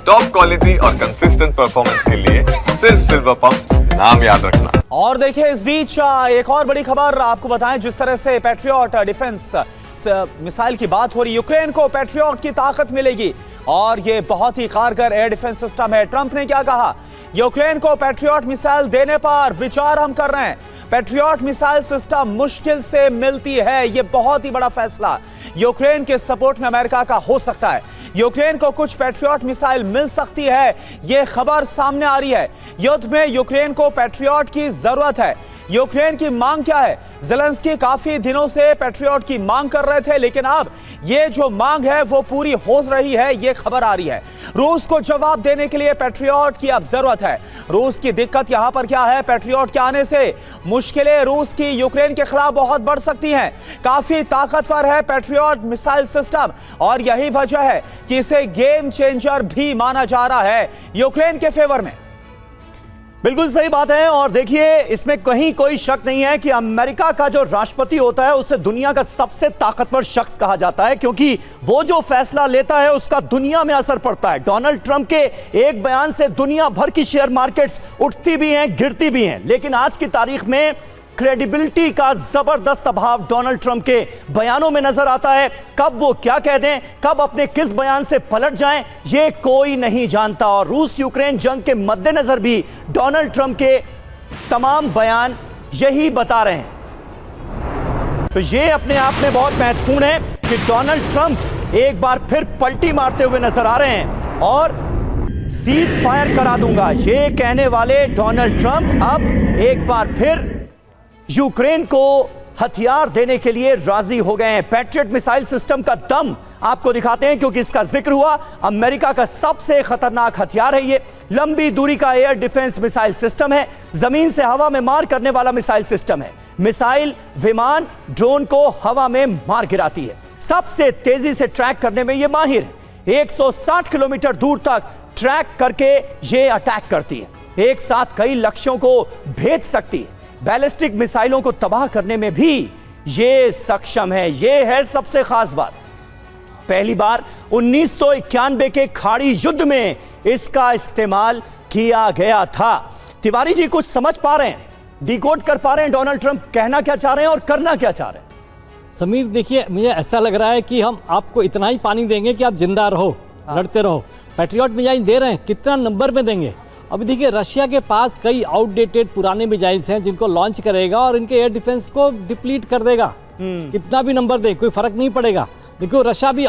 Top quality और consistent performance के लिए सिर्फ सिल्वर पंप नाम याद रखना। और देखिए इस बीच एक और बड़ी खबर आपको बताएं, जिस तरह से पैट्रियट डिफेंस मिसाइल की बात हो रही, यूक्रेन को पैट्रियट की ताकत मिलेगी और ये बहुत ही कारगर एयर डिफेंस सिस्टम है। ट्रंप ने क्या कहा, यूक्रेन को पैट्रियट मिसाइल देने पर विचार हम कर रहे हैं। पैट्रियट मिसाइल सिस्टम मुश्किल से मिलती है, यह बहुत ही बड़ा फैसला यूक्रेन के सपोर्ट में अमेरिका का हो सकता है। यूक्रेन को कुछ पैट्रियट मिसाइल मिल सकती है, यह खबर सामने आ रही है। युद्ध में यूक्रेन को पैट्रियट की जरूरत है। यूक्रेन की मांग क्या है? ज़ेलेंस्की काफी दिनों से पैट्रियट की मांग कर रहे थे, लेकिन अब ये जो मांग है वो पूरी हो रही है, ये खबर आ रही है। रूस को जवाब देने के लिए पैट्रियट की अब जरूरत है। रूस की दिक्कत यहां पर क्या है? पैट्रियट के आने से मुश्किलें रूस की यूक्रेन के खिलाफ बहुत बढ़ सकती हैं। काफी ताकतवर है पैट्रियट मिसाइल सिस्टम और यही वजह है कि इसे गेम चेंजर भी माना जा रहा है यूक्रेन के फेवर में। बिल्कुल सही बात है। और देखिए, इसमें कहीं कोई शक नहीं है कि अमेरिका का जो राष्ट्रपति होता है उसे दुनिया का सबसे ताकतवर शख्स कहा जाता है, क्योंकि वो जो फैसला लेता है उसका दुनिया में असर पड़ता है। डोनाल्ड ट्रंप के एक बयान से दुनिया भर की शेयर मार्केट्स उठती भी हैं, गिरती भी हैं, लेकिन आज की तारीख में क्रेडिबिलिटी का जबरदस्त अभाव डोनाल्ड ट्रंप के बयानों में नजर आता है। कब वो क्या कह दें, कब अपने किस बयान से पलट जाएं, ये कोई नहीं जानता। और रूस यूक्रेन जंग के मद्देनजर भी डोनाल्ड ट्रंप के तमाम बयान यही बता रहे हैं। तो ये अपने आप में बहुत महत्वपूर्ण है कि डोनाल्ड ट्रंप एक बार फिर पलटी मारते हुए नजर आ रहे हैं और सीज फायर करा दूंगा, ये कहने वाले डोनाल्ड ट्रंप अब एक बार फिर यूक्रेन को हथियार देने के लिए राजी हो गए हैं। पैट्रियट मिसाइल सिस्टम का दम आपको दिखाते हैं, क्योंकि इसका जिक्र हुआ। अमेरिका का सबसे खतरनाक हथियार है ये। लंबी दूरी का एयर डिफेंस मिसाइल सिस्टम है, जमीन से हवा में मार करने वाला मिसाइल सिस्टम है। मिसाइल विमान ड्रोन को हवा में मार गिराती है, सबसे तेजी से ट्रैक करने में ये माहिर है। 160 किलोमीटर दूर तक ट्रैक करके ये अटैक करती है, एक साथ कई लक्ष्यों को भेज सकती है। बैलिस्टिक मिसाइलों को तबाह करने में भी ये सक्षम है। ये है सबसे खास बात। पहली बार 1991 के खाड़ी युद्ध में इसका इस्तेमाल किया गया था। तिवारी जी कुछ समझ पा रहे हैं, डिकोड कर पा रहे हैं डोनाल्ड ट्रंप कहना क्या चाह रहे हैं और करना क्या चाह रहे हैं? समीर देखिए, मुझे ऐसा लग रहा है कि हम आपको इतना ही पानी देंगे कि आप जिंदा रहो, लड़ते रहो। पैट्रियट मिसाइल दे रहे हैं, कितना नंबर में देंगे? अभी देखिए, रशिया के पास कई आउटडेटेड पुराने मिसाइल्स हैं जिनको लॉन्च करेगा और इनके एयर डिफेंस को डिप्लीट कर देगा। कितना भी नंबर दे कोई फर्क नहीं पड़ेगा। देखो, रशिया भी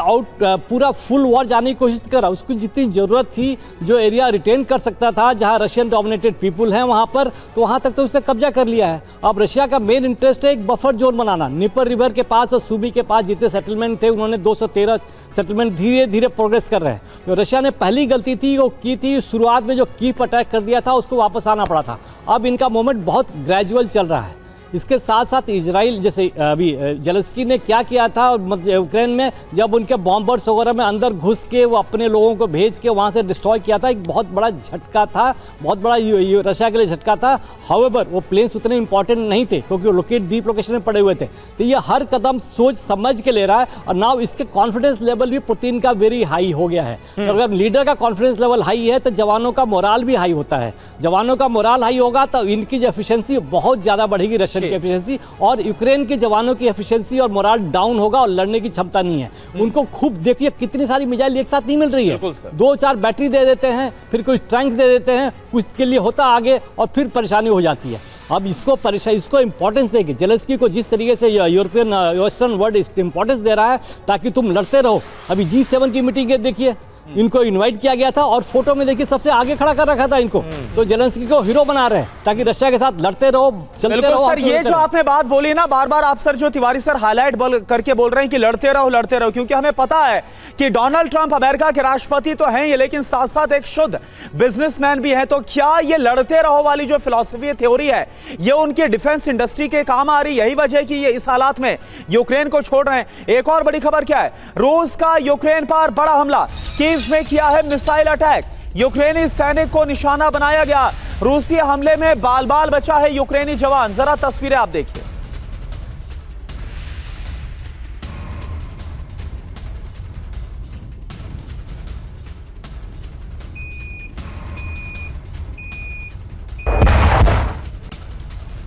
पूरा फुल वॉर जाने की कोशिश कर रहा है। उसको जितनी ज़रूरत थी, जो एरिया रिटेन कर सकता था जहां रशियन डोमिनेटेड पीपुल हैं वहां पर, तो वहां तक तो उसने कब्जा कर लिया है। अब रशिया का मेन इंटरेस्ट है एक बफर जोन बनाना। निपर रिवर के पास और सूबी के पास जितने सेटलमेंट थे, उन्होंने 213 सेटलमेंट धीरे धीरे प्रोग्रेस कर रहे हैं। जो रशिया ने पहली गलती थी वो की थी, शुरुआत में जो कीप अटैक कर दिया था उसको वापस आना पड़ा था। अब इनका मूवमेंट बहुत ग्रेजुअल चल रहा है। इसके साथ साथ इजराइल, जैसे अभी ज़ेलेंस्की ने क्या किया था यूक्रेन में, जब उनके बॉम्बर्स वगैरह में अंदर घुस के वो अपने लोगों को भेज के वहाँ से डिस्ट्रॉय किया था, एक बहुत बड़ा झटका था, बहुत बड़ा रशिया के लिए झटका था। हाउएवर वो प्लेन्स उतने इंपॉर्टेंट नहीं थे क्योंकि वो डीप लोकेशन में पड़े हुए थे। तो ये हर कदम सोच समझ के ले रहा है और नाउ इसके कॉन्फिडेंस लेवल भी पुतिन का वेरी हाई हो गया है। अगर लीडर का कॉन्फिडेंस लेवल हाई है तो जवानों का मोराल भी हाई होता है। जवानों का मोराल हाई होगा तो इनकी जो एफिशिएंसी बहुत ज़्यादा बढ़ेगी, रशियन की एफिशिएंसी, और यूक्रेन के जवानों की एफिशिएंसी और मोराल डाउन होगा और लड़ने की क्षमता नहीं है उनको। खूब देखिए, कितनी सारी मिसाइल एक साथ नहीं मिल रही है। 2-4 बैटरी दे देते हैं, फिर कुछ टैंक्स दे देते हैं, कुछ के लिए होता आगे और फिर परेशानी हो जाती है। अब इसको इंपॉर्टेंस देंगे। ज़ेलेंस्की को जिस तरीके से यूरोपियन वेस्टर्न वर्ल्ड इंपॉर्टेंस दे रहा है ताकि तुम लड़ते रहो। अभी G7 की मीटिंग है, देखिए इनको इनवाइट किया गया था और फोटो में देखिए सबसे आगे खड़ा कर रखा था इनको। तो ज़ेलेंस्की को हीरो बना रहे हैं ताकि रशिया के साथ लड़ते रहो, चलते रहो। सर, ये जो आपने बात बोली ना, बार बार आप सर जो तिवारी सर हाईलाइट करके बोल रहे हैं कि लड़ते रहो, क्योंकि हमें पता है कि डोनाल्ड ट्रंप अमेरिका के राष्ट्रपति तो हैं ये, लेकिन साथ साथ एक शुद्ध बिजनेसमैन भी है। तो क्या ये लड़ते रहो वाली जो फिलॉसफी थ्योरी है, ये उनकी डिफेंस इंडस्ट्री के काम आ रही? यही वजह है कि ये इस हालात में यूक्रेन को छोड़ रहे हैं। एक और बड़ी खबर क्या है, रूस का यूक्रेन पर बड़ा हमला, कीव में किया है मिसाइल अटैक। यूक्रेनी सैनिक को निशाना बनाया गया। रूसी हमले में बाल बाल बचा है यूक्रेनी जवान। जरा तस्वीरें आप देखिए।